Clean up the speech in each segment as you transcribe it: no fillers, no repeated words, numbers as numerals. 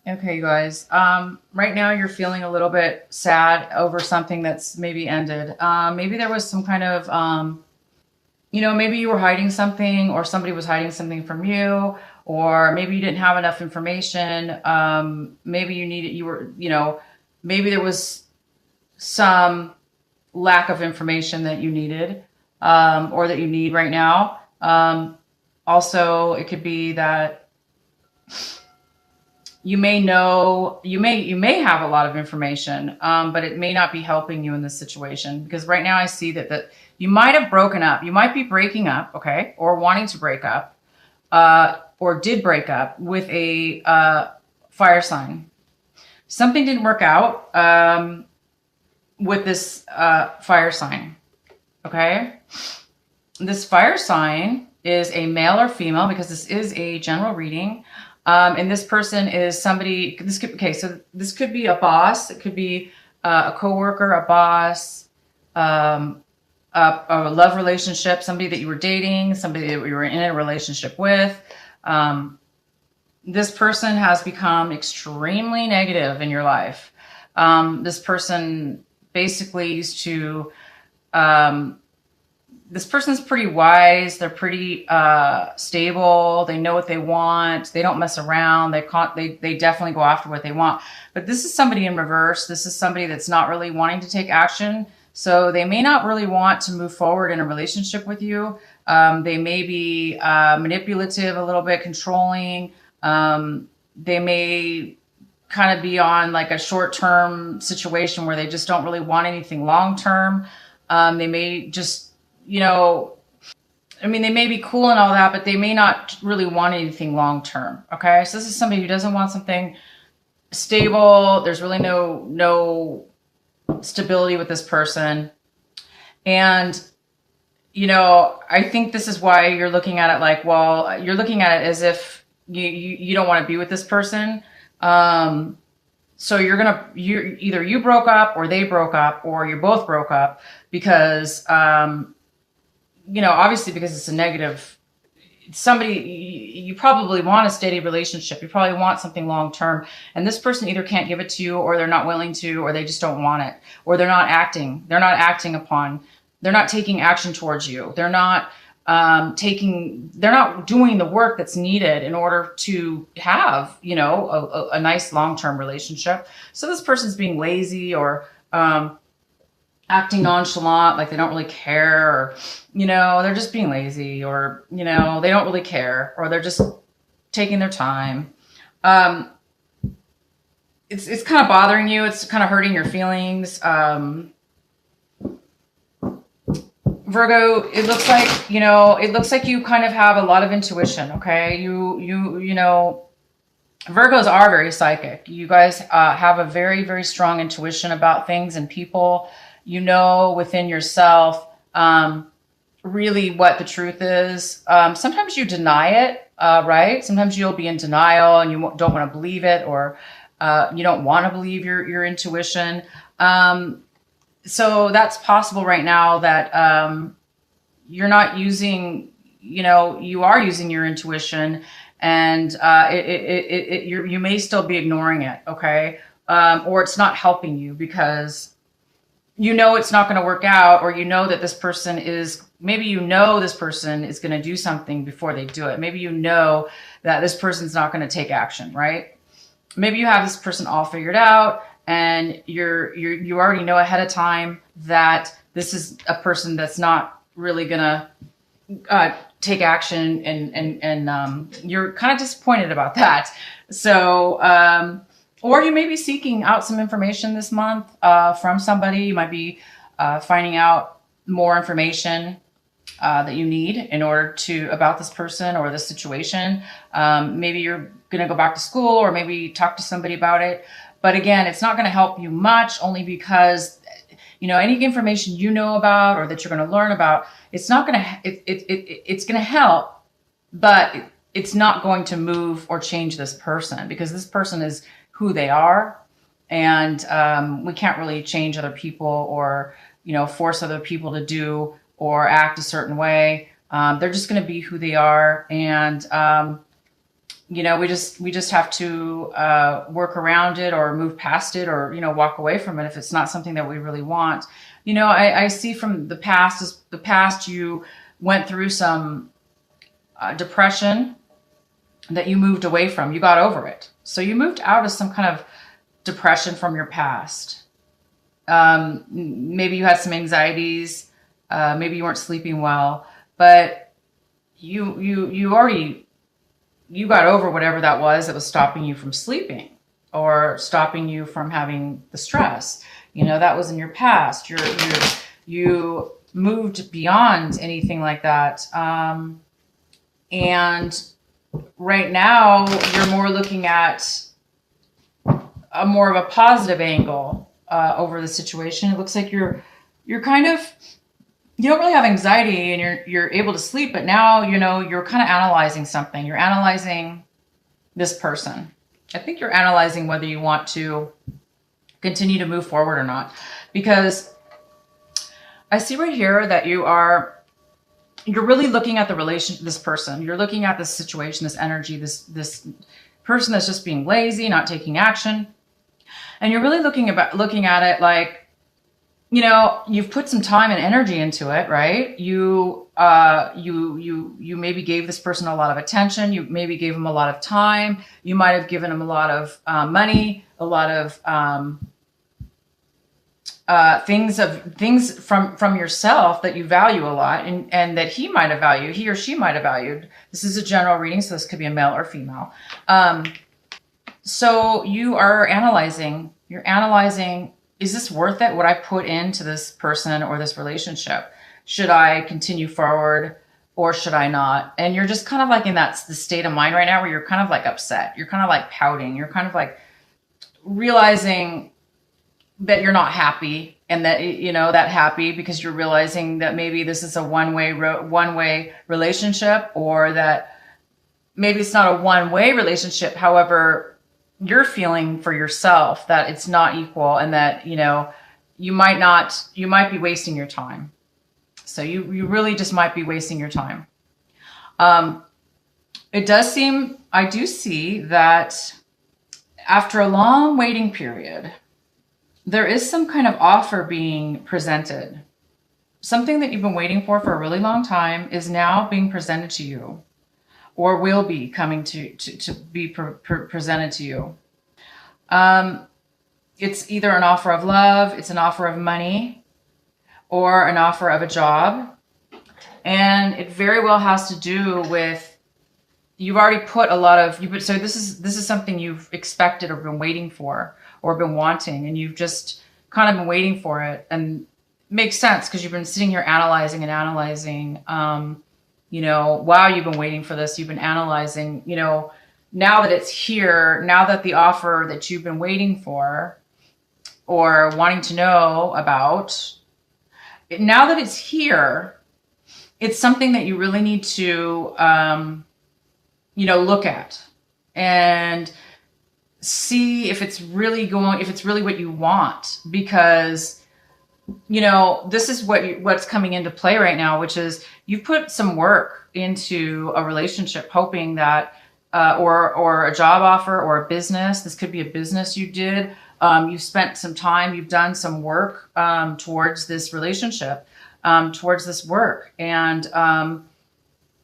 Okay, you guys. Right now you're feeling a little bit sad over something that's maybe ended. Maybe there was some kind of, maybe you were hiding something or somebody was hiding something from you, or maybe you didn't have enough information. Maybe maybe there was some lack of information that you needed, or that you need right now. Also, it could be that you may have a lot of information, but it may not be helping you in this situation, because right now I see that you might have broken up. You might be breaking up, okay, or wanting to break up, or did break up with a fire sign. Something didn't work out with this fire sign, okay? This fire sign is a male or female, because this is a general reading. And this person is somebody, so this could be a boss. It could be a coworker, a boss, a love relationship, somebody that you were dating, somebody that you were in a relationship with. This person has become extremely negative in your life. This person basically used to, this person's pretty wise. They're pretty stable. They know what they want. They don't mess around. They definitely go after what they want. But this is somebody in reverse. This is somebody that's not really wanting to take action. So they may not really want to move forward in a relationship with you. They may be manipulative, a little bit controlling. They may kind of be on like a short-term situation where they just don't really want anything long-term. They may just, they may be cool and all that, but they may not really want anything long-term. Okay. So this is somebody who doesn't want something stable. There's really no stability with this person. And, I think this is why you're looking at it like, well, you're looking at it as if you don't want to be with this person. So either you broke up or they broke up or you both broke up because, obviously because it's a negative, you probably want a steady relationship. You probably want something long-term, and this person either can't give it to you, or they're not willing to, or they just don't want it, or they're not taking action towards you. They're not doing the work that's needed in order to have, a nice long-term relationship. So this person's being lazy, or, acting nonchalant, like they don't really care, or, they're just being lazy, or, they don't really care, or they're just taking their time. It's kind of bothering you. It's kind of hurting your feelings. Virgo, it looks like you kind of have a lot of intuition. Okay. Virgos are very psychic. You guys have a very, very strong intuition about things and people. Within yourself, really what the truth is. Sometimes you deny it, right? Sometimes you'll be in denial and you don't want to believe it, or you don't want to believe your intuition. So that's possible right now that you're not using, you are using your intuition, and you may still be ignoring it, okay? Or it's not helping you because it's not going to work out, or that this person is, maybe this person is going to do something before they do it. Maybe that this person's not going to take action, right? Maybe you have this person all figured out, and you already know ahead of time that this is a person that's not really going to take action, and you're kind of disappointed about that. So, or you may be seeking out some information this month from somebody. You might be finding out more information that you need in order about this person or this situation. Maybe you're going to go back to school, or maybe talk to somebody about it. But again, it's not going to help you much, only because, any information about, or that you're going to learn about, it's not going to, it's going to help, but it's not going to move or change this person, because this person is who they are. And we can't really change other people, or, force other people to do or act a certain way. They're just going to be who they are. And you know, we just have to work around it or move past it, or, you know, walk away from it if it's not something that we really want. You know, I see from the past, you went through some depression that you moved away from. You got over it. So you moved out of some kind of depression from your past. Maybe you had some anxieties. Maybe you weren't sleeping well, but you already, you got over whatever that was stopping you from sleeping or stopping you from having the stress. You know, that was in your past. You moved beyond anything like that. And right now you're more looking at a more of a positive angle over the situation. It looks like you're kind of, you don't really have anxiety and you're able to sleep, but now, you know, you're kind of analyzing something. You're analyzing this person. I think you're analyzing whether you want to continue to move forward or not, because I see right here that you're really looking at the relation, this person. You're looking at this situation, this energy, this person that's just being lazy, not taking action. And you're really looking at it like, you know, you've put some time and energy into it, right? You maybe gave this person a lot of attention. You maybe gave them a lot of time. You might have given them a lot of money, a lot of things from yourself that you value a lot, and that he might have valued, he or she might have valued. This is a general reading, so this could be a male or female. So you are analyzing. You're analyzing. Is this worth it? What I put into this person or this relationship? Should I continue forward or should I not? And you're just kind of like in the state of mind right now where you're kind of like upset. You're kind of like pouting. You're kind of like realizing that you're not happy, and that, you know, that happy because you're realizing that maybe this is a one-way relationship, or that maybe it's not a one-way relationship. However, you're feeling for yourself that it's not equal, and that, you know, you might be wasting your time. So you really just might be wasting your time. It does seem, I do see that after a long waiting period, there is some kind of offer being presented. Something that you've been waiting for a really long time is now being presented to you, or will be coming to be presented to you. It's either an offer of love, it's an offer of money, or an offer of a job. And it very well has to do with, you've already put a lot of, so this is something you've expected or been waiting for or been wanting, and you've just kind of been waiting for it. And it makes sense because you've been sitting here analyzing and analyzing, you know, while you've been waiting for this, you've been analyzing, you know, now that it's here, now that the offer that you've been waiting for or wanting to know about, now that it's here, it's something that you really need to, you know, look at and see if it's really what you want. Because, you know, this is what's coming into play right now, which is you've put some work into a relationship, hoping that, or a job offer or a business. This could be a business you did. You spent some time, you've done some work towards this relationship, towards this work. And,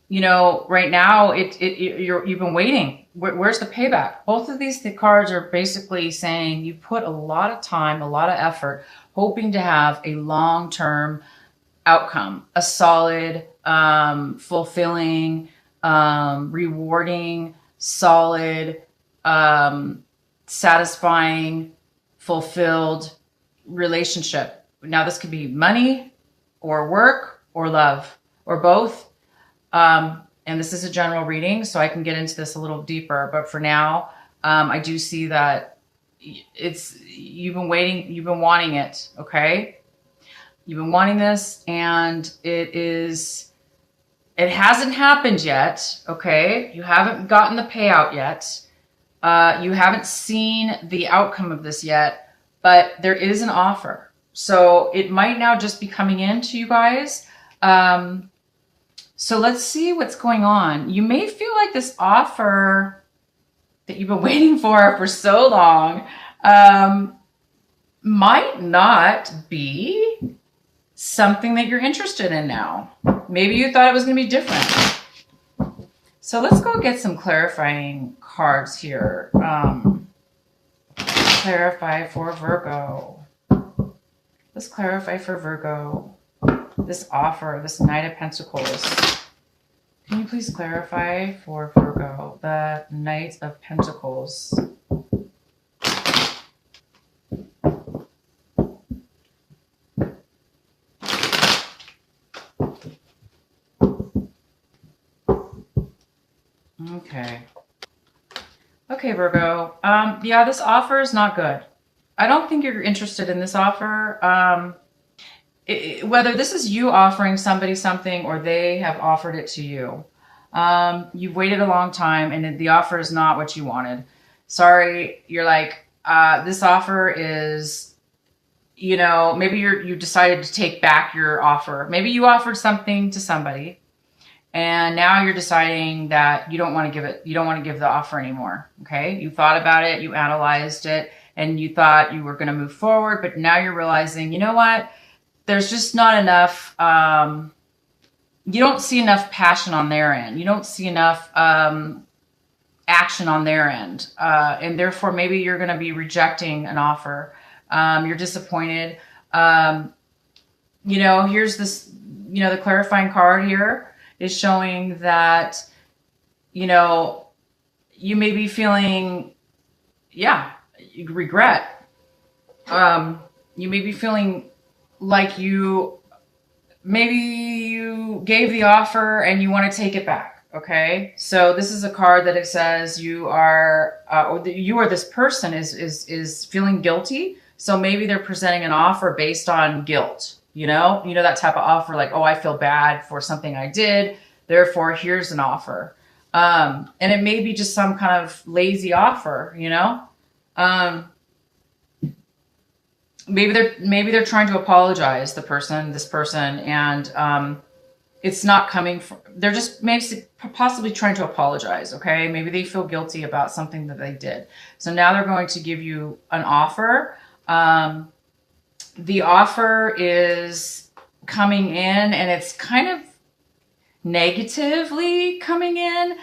you know, right now you've been waiting. Where's the payback? Both of these cards are basically saying you put a lot of time, a lot of effort, hoping to have a long-term outcome, a solid, fulfilling, rewarding, solid, satisfying, fulfilled relationship. Now, this could be money or work or love or both. And this is a general reading, so I can get into this a little deeper. But for now, I do see that you've been waiting, you've been wanting it, okay? You've been wanting this, and it hasn't happened yet, okay? You haven't gotten the payout yet. You haven't seen the outcome of this yet, but there is an offer. So it might now just be coming in to you guys. So let's see what's going on. You may feel like this offer that you've been waiting for so long might not be something that you're interested in now. Maybe you thought it was going to be different. So let's go get some clarifying cards here. Clarify for Virgo. Let's clarify for Virgo this offer, this Knight of Pentacles. Can you please clarify for Virgo the Knight of Pentacles? Okay. Okay, Virgo. Yeah, this offer is not good. I don't think you're interested in this offer. Whether this is you offering somebody something or they have offered it to you. You've waited a long time and the offer is not what you wanted. Sorry, you're like, this offer is, you know, maybe you decided to take back your offer. Maybe you offered something to somebody and now you're deciding that you don't want to give it, you don't want to give the offer anymore. Okay. You thought about it, you analyzed it, and you thought you were going to move forward, but now you're realizing, you know what? There's just not enough, you don't see enough passion on their end. You don't see enough action on their end. And therefore, maybe you're going to be rejecting an offer. You're disappointed. You know, here's this, you know, the clarifying card here is showing that, you know, you may be feeling, yeah, regret. You may be feeling like maybe you gave the offer and you want to take it back. Okay. So this is a card that it says you are, or this person is feeling guilty. So maybe they're presenting an offer based on guilt, you know that type of offer, like, oh, I feel bad for something I did. Therefore, here's an offer. And it may be just some kind of lazy offer, you know? Maybe they're trying to apologize, this person, and it's not coming from, they're just possibly trying to apologize, okay? Maybe they feel guilty about something that they did. So now they're going to give you an offer. The offer is coming in and it's kind of negatively coming in.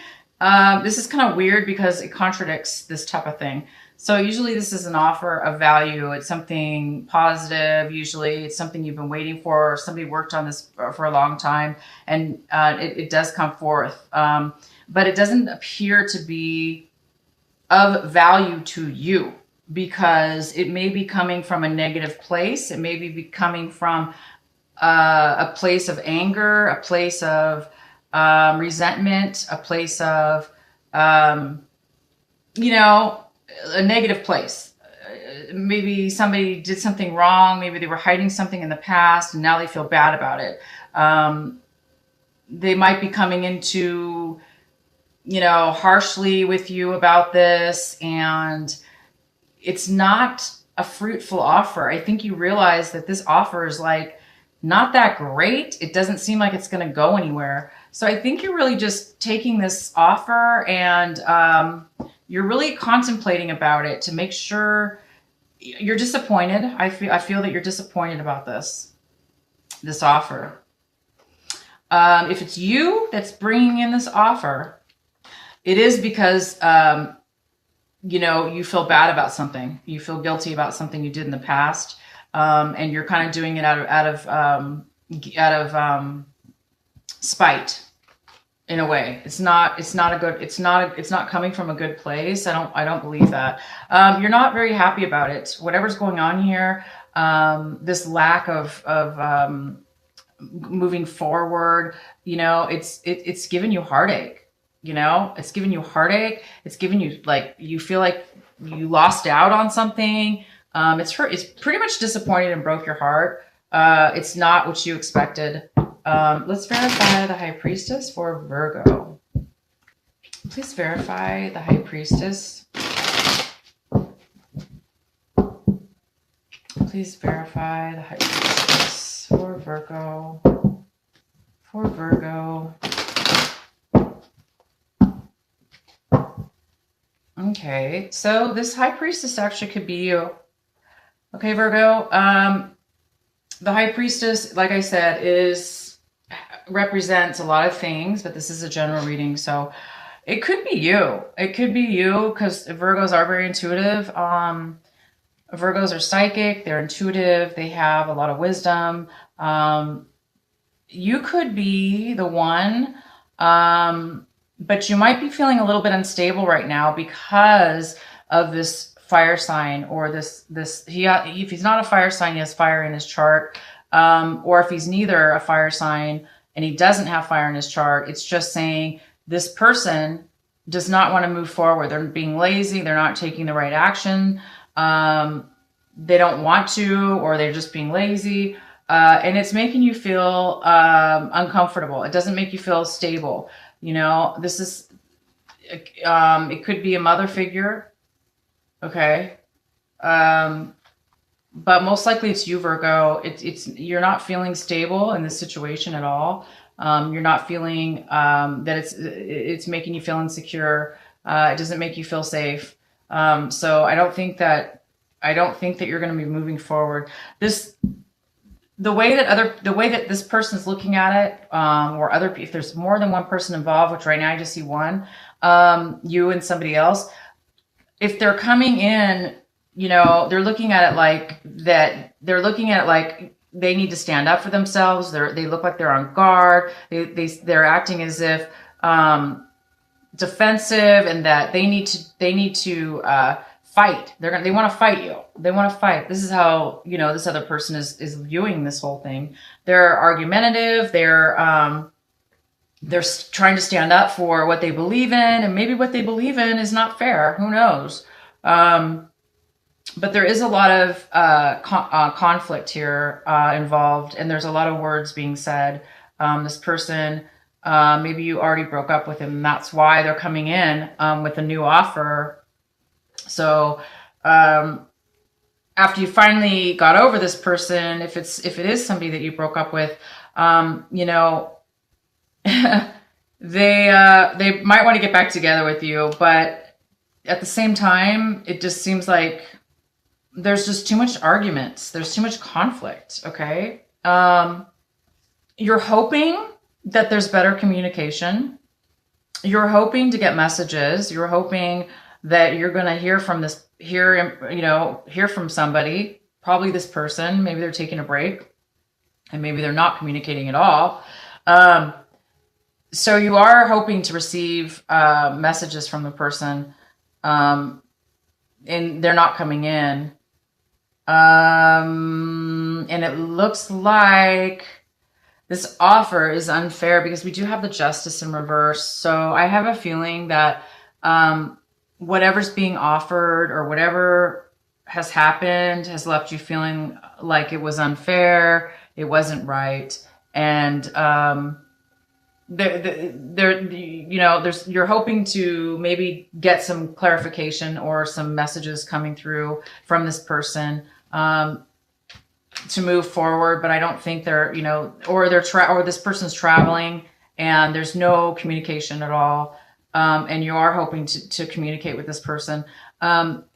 This is kind of weird because it contradicts this type of thing. So usually this is an offer of value. It's something positive. Usually it's something you've been waiting for, or somebody worked on this for a long time, and it does come forth. But it doesn't appear to be of value to you because it may be coming from a negative place. It may be coming from a place of anger, a place of resentment, a place of, you know, a negative place. Maybe somebody did something wrong. Maybe they were hiding something in the past and now they feel bad about it. They might be coming into, you know, harshly with you about this, and it's not a fruitful offer. I think you realize that this offer is like not that great. It doesn't seem like it's going to go anywhere. So I think you're really just taking this offer and you're really contemplating about it to make sure. You're disappointed. I feel that you're disappointed about this offer. If it's you that's bringing in this offer, it is because, you know, you feel bad about something. You feel guilty about something you did in the past. And you're kind of doing it out of spite. In a way, it's not coming from a good place. I don't believe that. You're not very happy about it. Whatever's going on here, this lack of moving forward, you know, it's giving you heartache. You know, it's giving you heartache. It's giving you, like, you feel like you lost out on something. It's pretty much disappointed and broke your heart. It's not what you expected. Let's verify the High Priestess for Virgo. Please verify the High Priestess. Please verify the High Priestess for Virgo. For Virgo. Okay, so this High Priestess actually could be you. Okay, Virgo. The High Priestess, like I said, represents a lot of things, but this is a general reading, so it could be you. It could be you because Virgos are very intuitive. Virgos are psychic. They're intuitive. They have a lot of wisdom. You could be the one, but you might be feeling a little bit unstable right now because of this fire sign, or if he's not a fire sign, he has fire in his chart. Or if he's neither a fire sign and he doesn't have fire in his chart, it's just saying this person does not want to move forward. They're being lazy. They're not taking the right action. They don't want to, or they're just being lazy. And it's making you feel uncomfortable. It doesn't make you feel stable. You know, this is, it could be a mother figure. Okay. But most likely it's you, Virgo. You're not feeling stable in this situation at all. You're not feeling that it's making you feel insecure. It doesn't make you feel safe. So I don't think that you're going to be moving forward. The way that this person's looking at it, if there's more than one person involved, which right now I just see one, you and somebody else, if they're coming in, you know, they're looking at it like that. They're looking at it like they need to stand up for themselves. They look like they're on guard. They're acting as if defensive, and that they need to fight. They want to fight you. They want to fight. This is how, you know, this other person is viewing this whole thing. They're argumentative. They're trying to stand up for what they believe in, and maybe what they believe in is not fair. Who knows? But there is a lot of conflict here involved, and there's a lot of words being said. This person, maybe you already broke up with him, and that's why they're coming in with a new offer. So after you finally got over this person, if it is somebody that you broke up with, you know, they might want to get back together with you, but at the same time, it just seems like there's just too much arguments. There's too much conflict. Okay. You're hoping that there's better communication. You're hoping to get messages. You're hoping that you're going to hear from somebody, probably this person. Maybe they're taking a break, and maybe they're not communicating at all. So you are hoping to receive messages from the person, and they're not coming in. And it looks like this offer is unfair because we do have the Justice in reverse. So I have a feeling that whatever's being offered or whatever has happened has left you feeling like it was unfair, it wasn't right, and you're hoping to maybe get some clarification or some messages coming through from this person to move forward. But I don't think they're, or this person's traveling and there's no communication at all. And you are hoping to communicate with this person.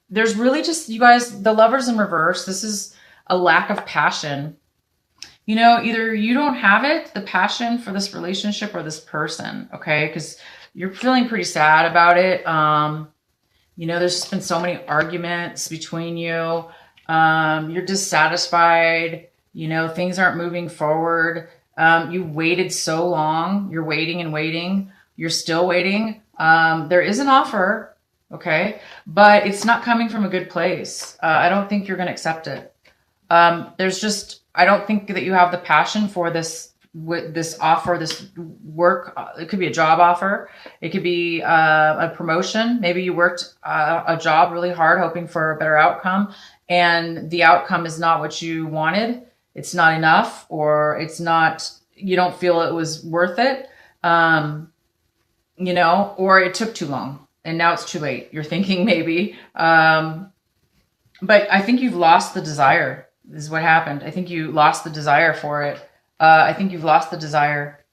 There's really just, you guys, the Lovers in reverse. This is a lack of passion. Either you don't have it, the passion for this relationship or this person, okay? Because you're feeling pretty sad about it. There's just been so many arguments between you. You're dissatisfied. Things aren't moving forward. You waited so long. You're waiting and waiting. You're still waiting. There is an offer, okay? But it's not coming from a good place. I don't think you're going to accept it. I don't think that you have the passion for this offer, this work. It could be a job offer. It could be a promotion. Maybe you worked a job really hard, hoping for a better outcome, and the outcome is not what you wanted. It's not enough, or you don't feel it was worth it, or it took too long and now it's too late. You're thinking maybe, but I think you've lost the desire. This is what happened. I think you lost the desire for it. I think you've lost the desire.